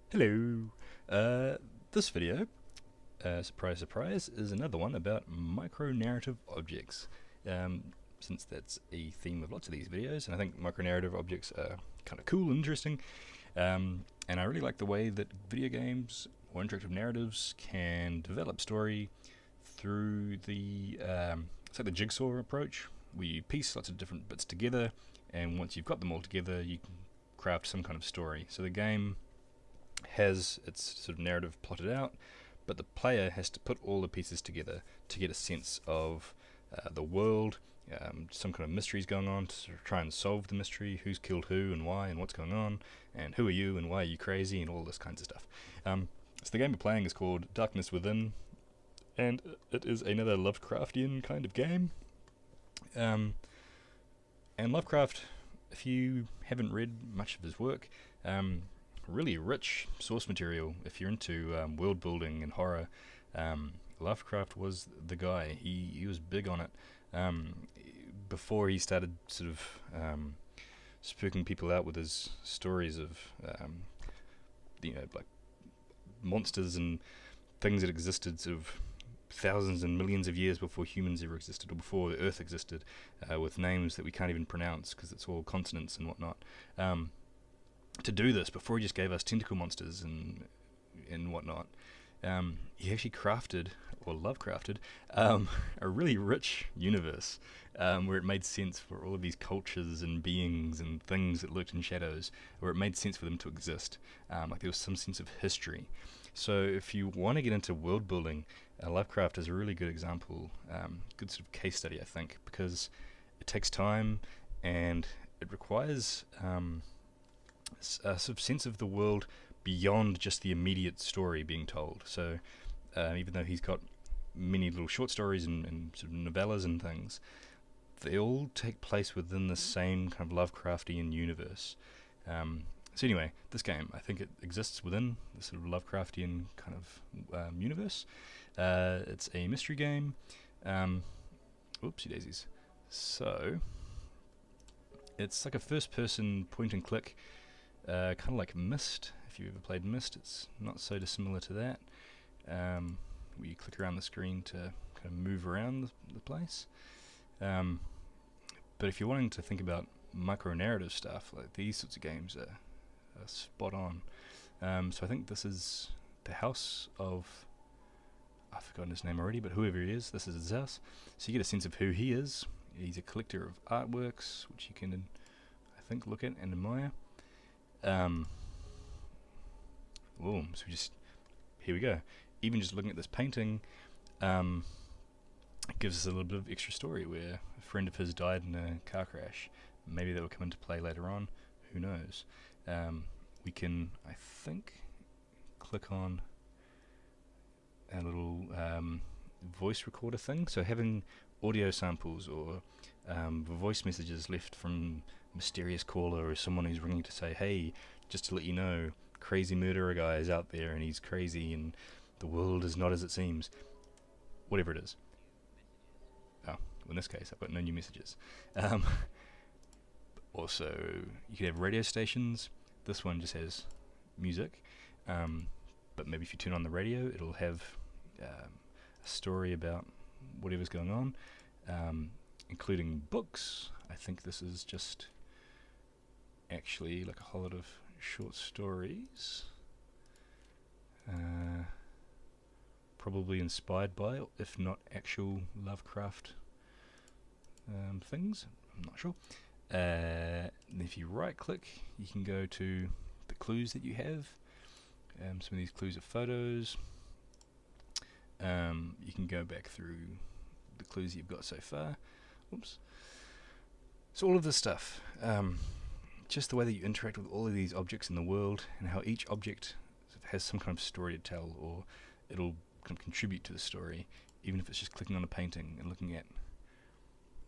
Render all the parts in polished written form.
Hello. This video, surprise, surprise, is another one about micronarrative objects. Since that's a theme of lots of these videos, and I think micronarrative objects are kind of cool and interesting, and I really like the way that video games or interactive narratives can develop story through it's like the jigsaw approach, where you piece lots of different bits together, and once you've got them all together, you can craft some kind of story. So the game has its sort of narrative plotted out, but the player has to put all the pieces together to get a sense of the world, some kind of mysteries going on, to sort of try and solve the mystery, who's killed who and why and what's going on, and who are you and why are you crazy and all this kinds of stuff. So the game we're playing is called Darkness Within, and it is another Lovecraftian kind of game. And Lovecraft, if you haven't read much of his work, really rich source material if you're into world building and horror. Lovecraft was the guy. He was big on it before he started sort of spooking people out with his stories of like monsters and things that existed sort of thousands and millions of years before humans ever existed, or before the Earth existed, with names that we can't even pronounce because it's all consonants and whatnot. To do this, before he just gave us tentacle monsters and whatnot, he actually crafted, or Lovecrafted, a really rich universe where it made sense for all of these cultures and beings and things that lurked in shadows, where it made sense for them to exist. Like there was some sense of history. So if you want to get into world building, Lovecraft is a really good example, good sort of case study, I think, because it takes time and it requires a sort of sense of the world beyond just the immediate story being told. So even though he's got many little short stories and sort of novellas and things, they all take place within the same kind of Lovecraftian universe. So anyway, this game, I think it exists within the sort of Lovecraftian kind of universe. It's a mystery game. Oopsie daisies. So it's like a first-person point-and-click, kind of like Myst. If you've ever played Myst, it's not so dissimilar to that. Where you click around the screen to kind of move around the place. But if you're wanting to think about micro-narrative stuff, like these sorts of games are spot on. So I think this is the house of, I've forgotten his name already, but whoever he is, this is his house. So you get a sense of who he is. He's a collector of artworks, which you can, I think, look at and admire. So here we go. Even just looking at this painting, it gives us a little bit of extra story where a friend of his died in a car crash. Maybe that will come into play later on. Who knows? We can, I think, click on a little voice recorder thing. So having audio samples or voice messages left from a mysterious caller or someone who's ringing to say, hey, just to let you know, crazy murderer guy is out there and he's crazy and the world is not as it seems. Whatever it is. Oh, in this case, I've got no new messages. Also, you could have radio stations. This one just has music. But maybe if you turn on the radio, it'll have a story about whatever's going on, including books. I think this is just actually like a whole lot of short stories. Probably inspired by, if not actual Lovecraft things. I'm not sure. And if you right click, you can go to the clues that you have. Some of these clues are photos. You can go back through the clues you've got so far. Oops. So all of this stuff, just the way that you interact with all of these objects in the world and how each object has some kind of story to tell, or it'll kind of contribute to the story, even if it's just clicking on a painting and looking at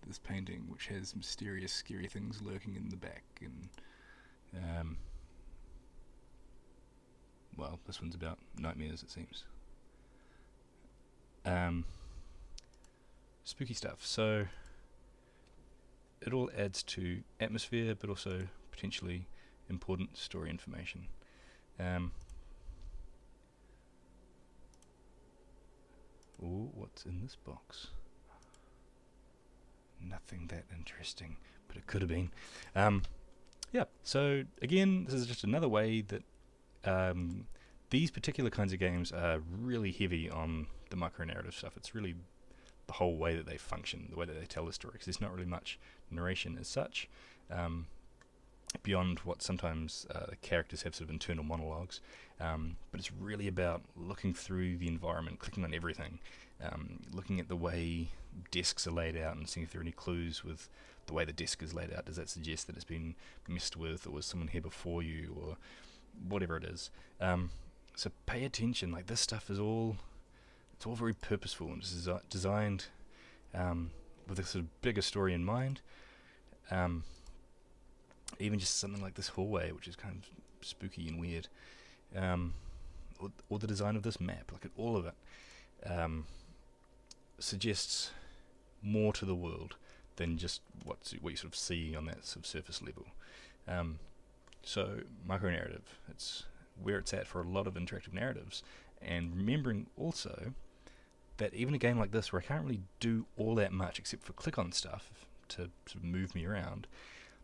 this painting which has mysterious, scary things lurking in the back, and well, this one's about nightmares, it seems. Spooky stuff. So it all adds to atmosphere, but also potentially important story information. Ooh, what's in this box? Nothing that interesting, but it could have been. Yeah, so again, this is just another way that these particular kinds of games are really heavy on the micro-narrative stuff. It's really the whole way that they function, the way that they tell the story, because there's not really much narration as such, beyond what sometimes characters have sort of internal monologues, but it's really about looking through the environment, clicking on everything, looking at the way desks are laid out and seeing if there are any clues with the way the desk is laid out. Does that suggest that it's been messed with, or was someone here before you, or whatever it is? So pay attention. Like, this stuff is all, it's all very purposeful and it's designed with a sort of bigger story in mind. Even just something like this hallway, which is kind of spooky and weird, or the design of this map, look at all of it, suggests more to the world than just what you sort of see on that sort of surface level. So micro-narrative, it's where it's at for a lot of interactive narratives, and remembering also that even a game like this, where I can't really do all that much except for click on stuff to sort of move me around,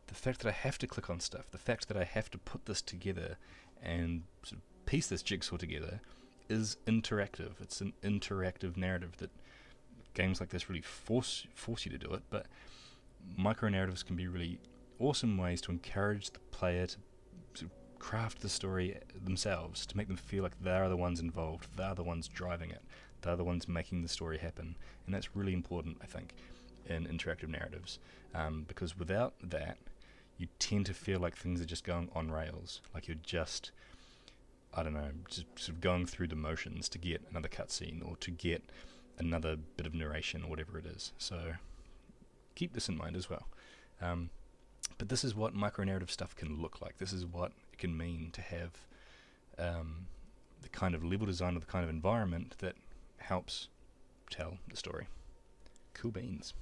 the fact that I have to click on stuff, the fact that I have to put this together and sort of piece this jigsaw together is interactive. It's an interactive narrative that games like this really force you to do it, but micro-narratives can be really awesome ways to encourage the player to sort of craft the story themselves, to make them feel like they're the ones involved, they're the ones driving it, they're the ones making the story happen. And that's really important, I think, in interactive narratives, because without that, you tend to feel like things are just going on rails, like you're just, I don't know, just sort of going through the motions to get another cutscene or to get another bit of narration or whatever it is. So keep this in mind as well. But this is what micro-narrative stuff can look like. This is what it can mean to have the kind of level design or the kind of environment that helps tell the story. Cool beans.